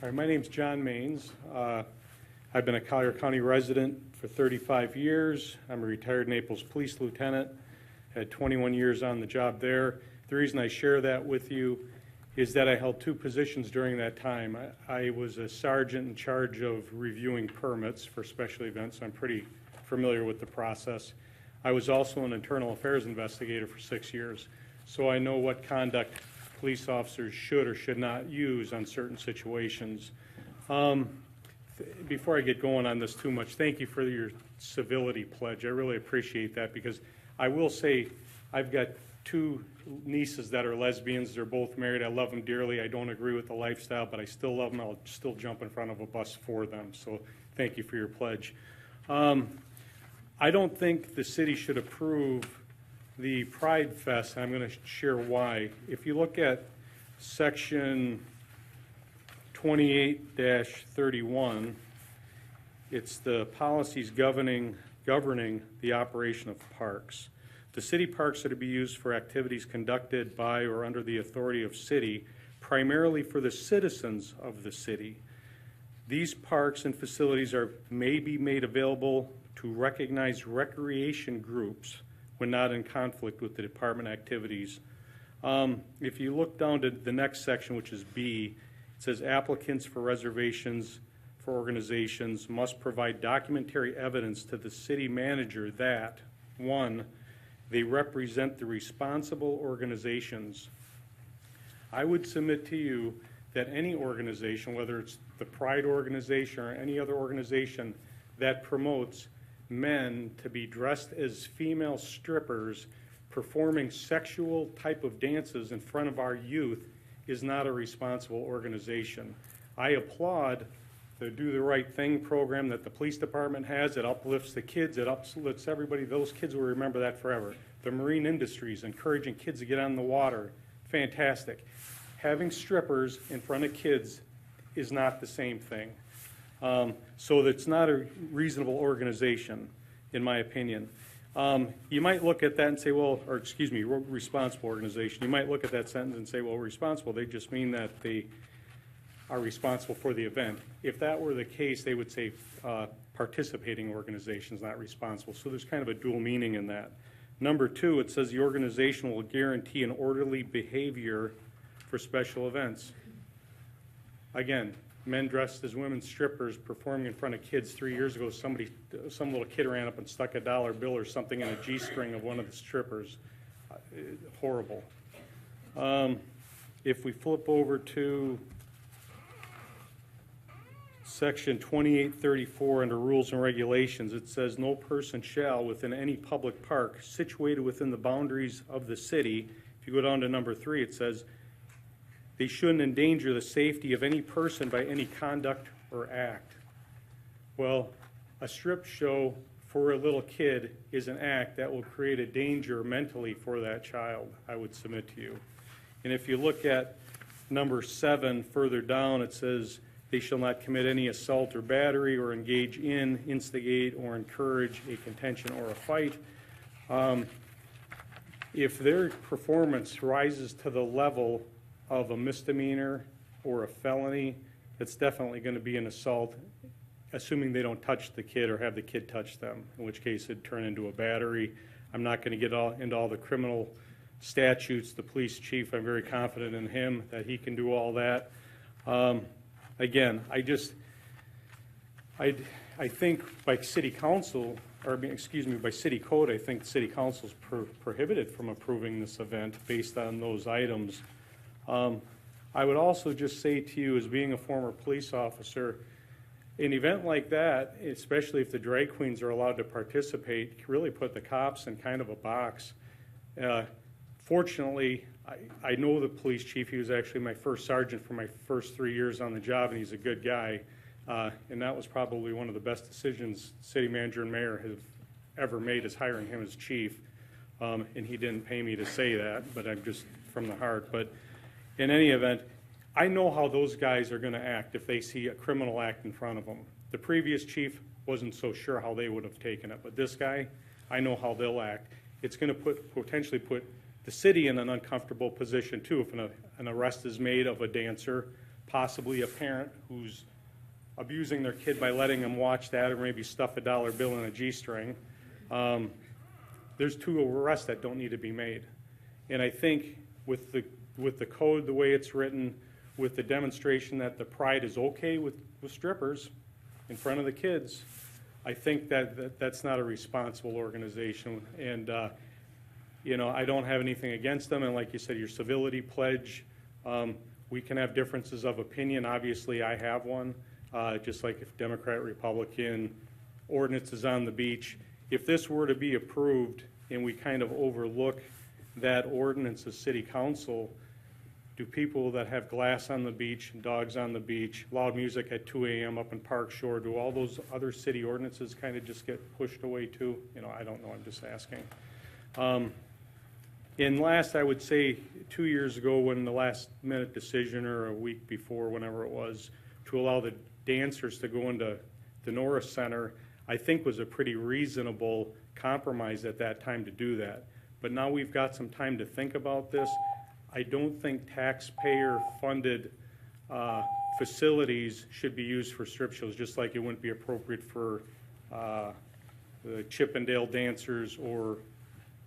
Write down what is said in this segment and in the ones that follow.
All right, my name's John Maines. I've been a Collier County resident for 35 years. I'm a retired Naples Police Lieutenant. Had 21 years on the job there. The reason I share that with you is that I held two positions during that time. I was a sergeant in charge of reviewing permits for special events. I'm pretty familiar with the process. I was also an internal affairs investigator for 6 years, so I know what conduct police officers should or should not use on certain situations. Before I get going on this too much, thank you for your civility pledge. I really appreciate that, because I will say I've got two nieces that are lesbians. They're both married. I love them dearly. I don't agree with the lifestyle, but I still love them. I'll still jump in front of a bus for them. So thank you for your pledge. I don't think the city should approve the Pride Fest, and I'm going to share why. If you look at section 28-31, it's the policies governing the operation of parks. The city parks are to be used for activities conducted by or under the authority of city, primarily for the citizens of the city. These parks and facilities may be made available to recognize recreation groups when not in conflict with the department activities. If you look down to the next section, which is B, it says applicants for reservations for organizations must provide documentary evidence to the city manager that, one, they represent the responsible organizations. I would submit to you that any organization, whether it's the Pride organization or any other organization that promotes men to be dressed as female strippers performing sexual type of dances in front of our youth, is not a responsible organization. I applaud the Do the Right Thing program that the police department has. It uplifts the kids, it uplifts everybody. Those kids will remember that forever. The marine industries, encouraging kids to get on the water, fantastic. Having strippers in front of kids is not the same thing. So it's not a reasonable organization, in my opinion. You might look at that and say, well, or excuse me, responsible organization. You might look at that sentence and say, well, responsible, they just mean that they are responsible for the event. If that were the case, they would say participating organizations, not responsible. So there's kind of a dual meaning in that. Number two, it says the organization will guarantee an orderly behavior for special events. Again, men dressed as women strippers performing in front of kids. 3 years ago, some little kid ran up and stuck a dollar bill or something in a G-string of one of the strippers. Horrible. If we flip over to section 2834 under rules and regulations, it says no person shall within any public park situated within the boundaries of the city. If you go down to number 3, it says they shouldn't endanger the safety of any person by any conduct or act. Well, a strip show for a little kid is an act that will create a danger mentally for that child, I would submit to you. And if you look at number 7 further down, it says they shall not commit any assault or battery or engage in, instigate, or encourage a contention or a fight. If their performance rises to the level of a misdemeanor or a felony, it's definitely going to be an assault, assuming they don't touch the kid or have the kid touch them, in which case it'd turn into a battery. I'm not going to get into all the criminal statutes. The police chief, I'm very confident in him that he can do all that. Again, I think by city council, by city code, I think city council's prohibited from approving this event based on those items. I would also just say to you, as being a former police officer, an event like that, especially if the drag queens are allowed to participate, really put the cops in kind of a box. Fortunately, I know the police chief. He was actually my first sergeant for my first 3 years on the job, and he's a good guy. And that was probably one of the best decisions city manager and mayor have ever made, is hiring him as chief. And he didn't pay me to say that, but I'm just from the heart. But in any event, I know how those guys are going to act if they see a criminal act in front of them. The previous chief wasn't so sure how they would have taken it, but this guy, I know how they'll act. It's going to potentially put the city in an uncomfortable position too. If an arrest is made of a dancer, possibly a parent who's abusing their kid by letting them watch that or maybe stuff a dollar bill in a G-string. There's 2 arrests that don't need to be made. And I think with the code, the way it's written, with the demonstration that the Pride is okay with strippers in front of the kids, I think that's not a responsible organization. And, you know, I don't have anything against them. And like you said, your civility pledge, we can have differences of opinion. Obviously, I have one, just like if Democrat, Republican, ordinances on the beach. If this were to be approved and we kind of overlook that ordinance as city council, do people that have glass on the beach and dogs on the beach, loud music at 2 a.m. up in Park Shore, do all those other city ordinances kind of just get pushed away too? You know, I don't know, I'm just asking. And last, I would say 2 years ago when the last minute decision, or a week before, whenever it was, to allow the dancers to go into the Norris Center, I think was a pretty reasonable compromise at that time to do that. But now we've got some time to think about this. I don't think taxpayer-funded facilities should be used for strip shows, just like it wouldn't be appropriate for the Chippendale dancers or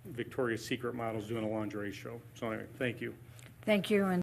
Victoria's Secret models doing a lingerie show. So anyway, thank you. Thank you. And